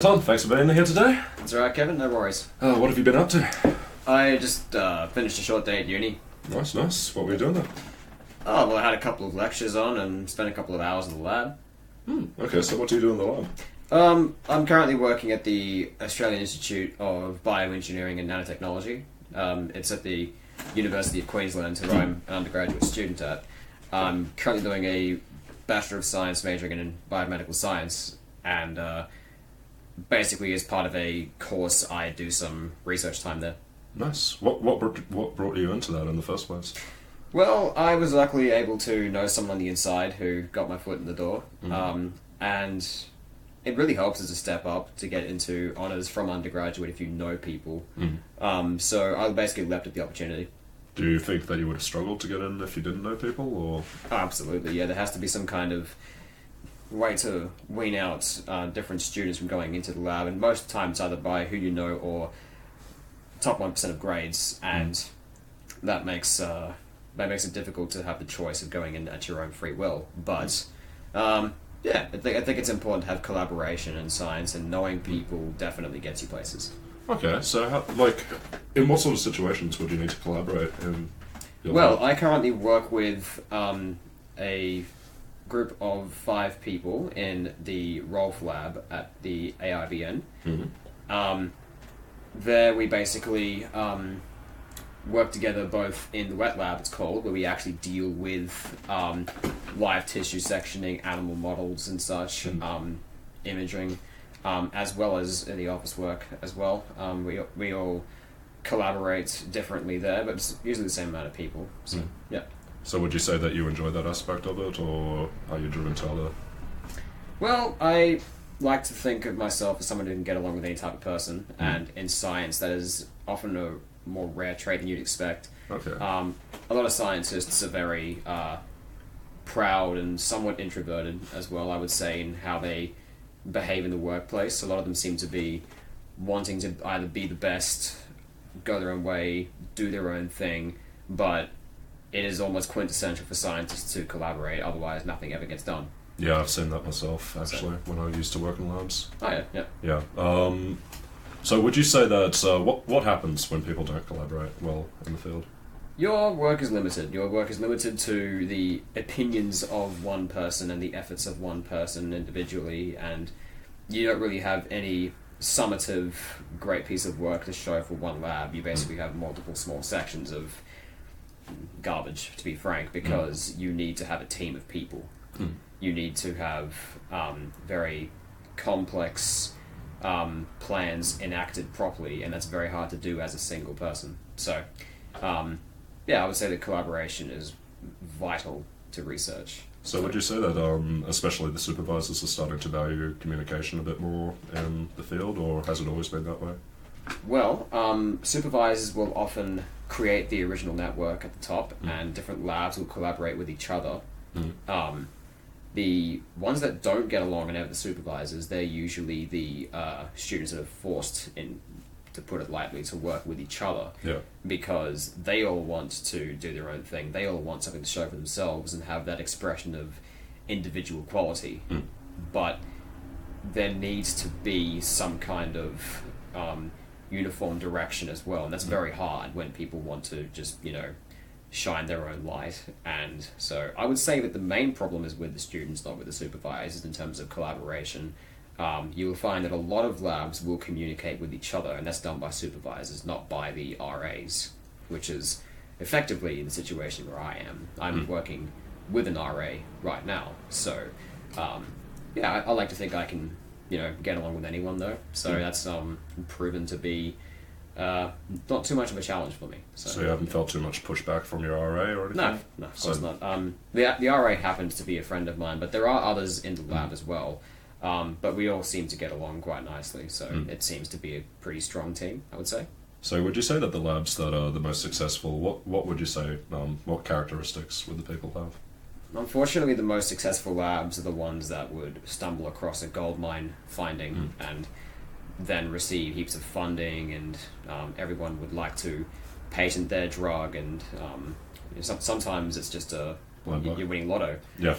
Tom, thanks for being here today. That's alright, Kevin, no worries. What have you been up to? I just finished a short day at uni. Nice, nice. What were you doing there? Oh, well, I had a couple of lectures on and spent a couple of hours in the lab. Okay, so what do you do in the lab? I'm currently working at the Australian Institute of Bioengineering and Nanotechnology. It's at the University of Queensland, where I'm an undergraduate student at. I'm currently doing a Bachelor of Science majoring in Biomedical Science, and basically as part of a course I do some research time there. Nice. What brought you into that in the first place? Well, I was luckily able to know someone on the inside who got my foot in the door, and it really helps as a step up to get into honours from undergraduate if you know people. So I basically leapt at the opportunity. Do you think that you would have struggled to get in if you didn't know people, or? Oh, absolutely, yeah. There has to be some kind of way to wean out different students from going into the lab, and most of the time it's either by who you know or top 1% of grades, and that makes it difficult to have the choice of going in at your own free will. But yeah, I think it's important to have collaboration in science, and knowing people definitely gets you places. Okay, so in what sort of situations would you need to collaborate in your Well, lab? I currently work with a group of 5 people in the Rolf lab at the AIBN. There we basically work together both in the wet lab, it's called, where we actually deal with live tissue sectioning, animal models and such, imaging, as well as in the office work as well. We all collaborate differently there, but it's usually the same amount of people. So, yeah. So would you say that you enjoy that aspect of it, or are you driven to other? Well, I like to think of myself as someone who can get along with any type of person, and in science that is often a more rare trait than you'd expect. Okay. A lot of scientists are very proud and somewhat introverted as well, I would say, in how they behave in the workplace. A lot of them seem to be wanting to either be the best, go their own way, do their own thing, but it is almost quintessential for scientists to collaborate, otherwise nothing ever gets done. Yeah, I've seen that myself, actually, when I used to work in labs. Oh, yeah, yeah. Yeah. So would you say that, what happens when people don't collaborate well in the field? Your work is limited. Your work is limited to the opinions of one person and the efforts of one person individually, and you don't really have any summative great piece of work to show for one lab. You basically have multiple small sections of garbage, to be frank, because you need to have a team of people. You need to have very complex plans enacted properly, and that's very hard to do as a single person. So, yeah, I would say that collaboration is vital to research. So would you say that especially the supervisors are starting to value communication a bit more in the field, or has it always been that way? Well, supervisors will often create the original network at the top, and different labs will collaborate with each other. The ones that don't get along and have the supervisors, they're usually the students that are forced, to put it lightly, to work with each other. Yeah. Because they all want to do their own thing. They all want something to show for themselves and have that expression of individual quality. But there needs to be some kind of uniform direction as well, and that's very hard when people want to just, shine their own light. And so I would say that the main problem is with the students, not with the supervisors, in terms of collaboration. You will find that a lot of labs will communicate with each other, and that's done by supervisors, not by the RAs, which is effectively the situation where I am. I'm working with an RA right now, so yeah, I like to think I can get along with anyone though, so that's proven to be not too much of a challenge for me. So you haven't felt too much pushback from your RA or anything? No, of course not. The RA happens to be a friend of mine, but there are others in the lab as well. But we all seem to get along quite nicely, so it seems to be a pretty strong team, I would say. So would you say that the labs that are the most successful, what would you say, what characteristics would the people have? Unfortunately, the most successful labs are the ones that would stumble across a goldmine finding and then receive heaps of funding, and everyone would like to patent their drug, and sometimes it's just you're winning lotto. Yeah.